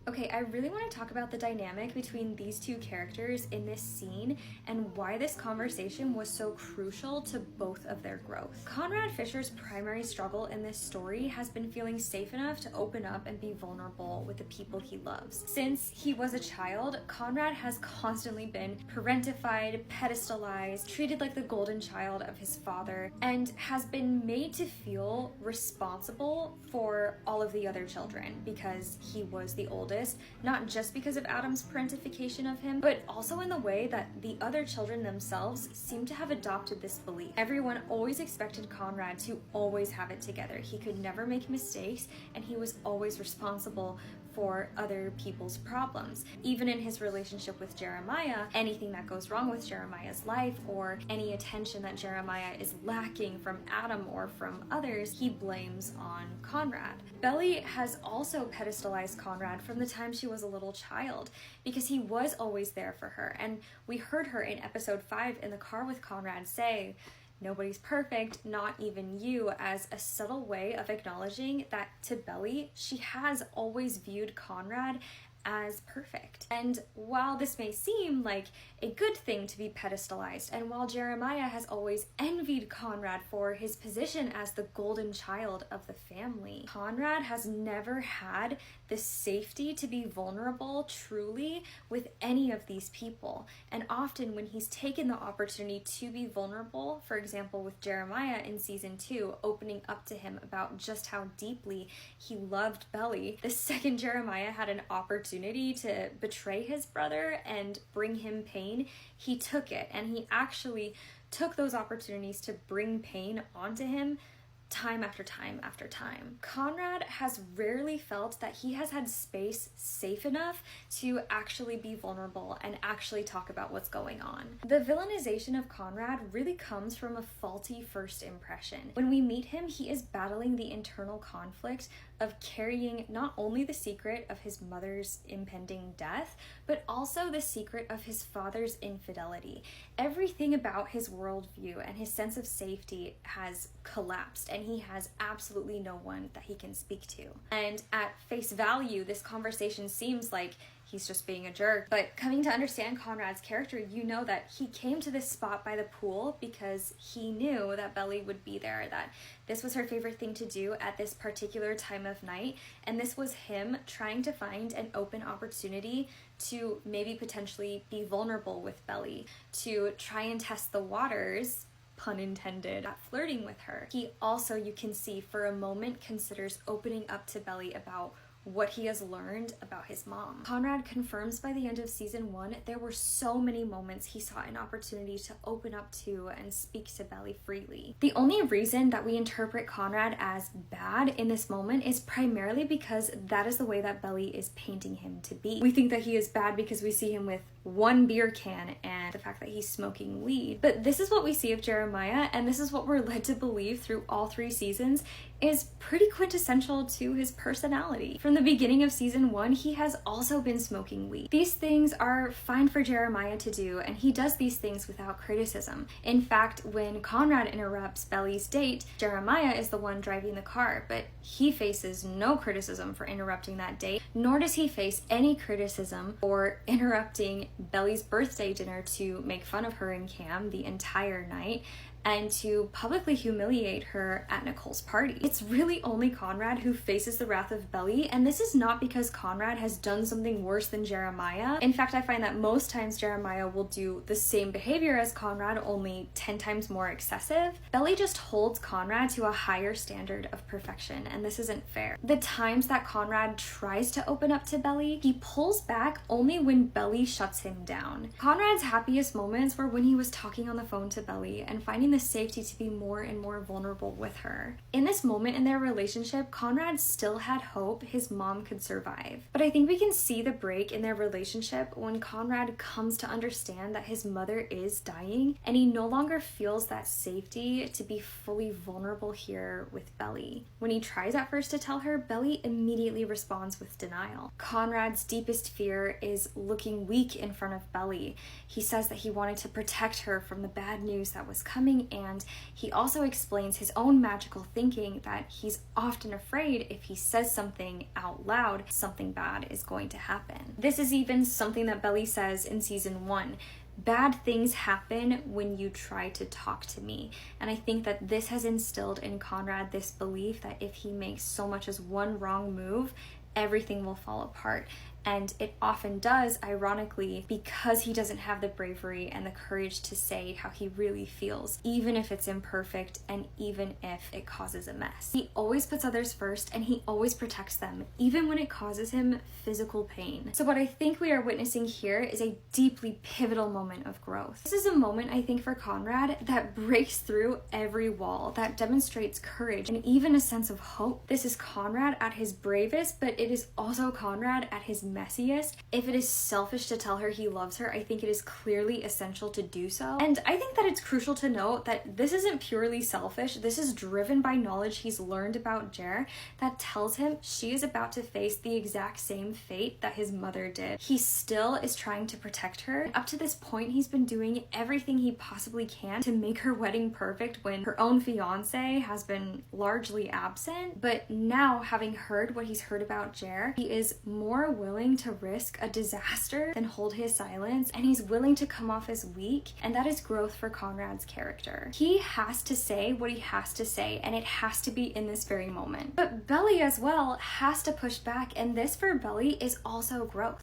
Okay, I really want to talk about the dynamic between these two characters in this scene and why this conversation was so crucial to both of their growth. Conrad Fisher's primary struggle in this story has been feeling safe enough to open up and be vulnerable with the people he loves. Since he was a child, Conrad has constantly been parentified, pedestalized, treated like the golden child of his father, and has been made to feel responsible for all of the other children because he was the oldest, not just because of Adam's parentification of him, but also in the way that the other children themselves seem to have adopted this belief. Everyone always expected Conrad to always have it together. He could never make mistakes, and he was always responsible for other people's problems. Even in his relationship with Jeremiah, anything that goes wrong with Jeremiah's life or any attention that Jeremiah is lacking from Adam or from others, he blames on Conrad. Belly has also pedestalized Conrad from the time she was a little child because he was always there for her. And we heard her in episode 5 in the car with Conrad say, "Nobody's perfect, not even you," as a subtle way of acknowledging that to Belly, she has always viewed Conrad as perfect. And while this may seem like a good thing to be pedestalized, and while Jeremiah has always envied Conrad for his position as the golden child of the family, Conrad has never had the safety to be vulnerable truly with any of these people. And often when he's taken the opportunity to be vulnerable, for example with Jeremiah in season 2, opening up to him about just how deeply he loved Belly, the second Jeremiah had an opportunity to betray his brother and bring him pain, he took it, and he actually took those opportunities to bring pain onto him time after time after time. Conrad has rarely felt that he has had space safe enough to actually be vulnerable and actually talk about what's going on. The villainization of Conrad really comes from a faulty first impression. When we meet him, he is battling the internal conflict of carrying not only the secret of his mother's impending death, but also the secret of his father's infidelity. Everything about his worldview and his sense of safety has collapsed, and he has absolutely no one that he can speak to. And at face value, this conversation seems like he's just being a jerk. But coming to understand Conrad's character, you know that he came to this spot by the pool because he knew that Belly would be there, that this was her favorite thing to do at this particular time of night, and this was him trying to find an open opportunity to maybe potentially be vulnerable with Belly, to try and test the waters, pun intended, at flirting with her. He also, you can see, for a moment considers opening up to Belly about what he has learned about his mom. Conrad confirms by the end of season 1, there were so many moments he saw an opportunity to open up to and speak to Belly freely. The only reason that we interpret Conrad as bad in this moment is primarily because that is the way that Belly is painting him to be. We think that he is bad because we see him with one beer can and the fact that he's smoking weed. But this is what we see of Jeremiah, and this is what we're led to believe through all 3 seasons is pretty quintessential to his personality. From the beginning of season 1, he has also been smoking weed. These things are fine for Jeremiah to do, and he does these things without criticism. In fact, when Conrad interrupts Belly's date, Jeremiah is the one driving the car, but he faces no criticism for interrupting that date, nor does he face any criticism for interrupting Belly's birthday dinner to make fun of her and Cam the entire night and to publicly humiliate her at Nicole's party. It's really only Conrad who faces the wrath of Belly, and this is not because Conrad has done something worse than Jeremiah. In fact, I find that most times Jeremiah will do the same behavior as Conrad, only 10 times more excessive. Belly just holds Conrad to a higher standard of perfection, and this isn't fair. The times that Conrad tries to open up to Belly, he pulls back only when Belly shuts him down. Conrad's happiest moments were when he was talking on the phone to Belly and finding the safety to be more and more vulnerable with her. In this moment in their relationship, Conrad still had hope his mom could survive. But I think we can see the break in their relationship when Conrad comes to understand that his mother is dying, and he no longer feels that safety to be fully vulnerable here with Belly. When he tries at first to tell her, Belly immediately responds with denial. Conrad's deepest fear is looking weak in front of Belly. He says that he wanted to protect her from the bad news that was coming, happening, and he also explains his own magical thinking that he's often afraid if he says something out loud, something bad is going to happen. This is even something that Belly says in season 1. Bad things happen when you try to talk to me. And I think that this has instilled in Conrad this belief that if he makes so much as one wrong move, everything will fall apart. And it often does, ironically, because he doesn't have the bravery and the courage to say how he really feels, even if it's imperfect and even if it causes a mess. He always puts others first and he always protects them, even when it causes him physical pain. So what I think we are witnessing here is a deeply pivotal moment of growth. This is a moment, I think, for Conrad that breaks through every wall, that demonstrates courage and even a sense of hope. This is Conrad at his bravest, but it is also Conrad at his messiest. If it is selfish to tell her he loves her, I think it is clearly essential to do so. And I think that it's crucial to note that this isn't purely selfish. This is driven by knowledge he's learned about Jer that tells him she is about to face the exact same fate that his mother did. He still is trying to protect her. Up to this point, he's been doing everything he possibly can to make her wedding perfect when her own fiance has been largely absent. But now, having heard what he's heard about Jer, he is more willing to risk a disaster than hold his silence, and he's willing to come off as weak, and that is growth for Conrad's character. He has to say what he has to say, and it has to be in this very moment. But Belly as well has to push back, and this for Belly is also growth.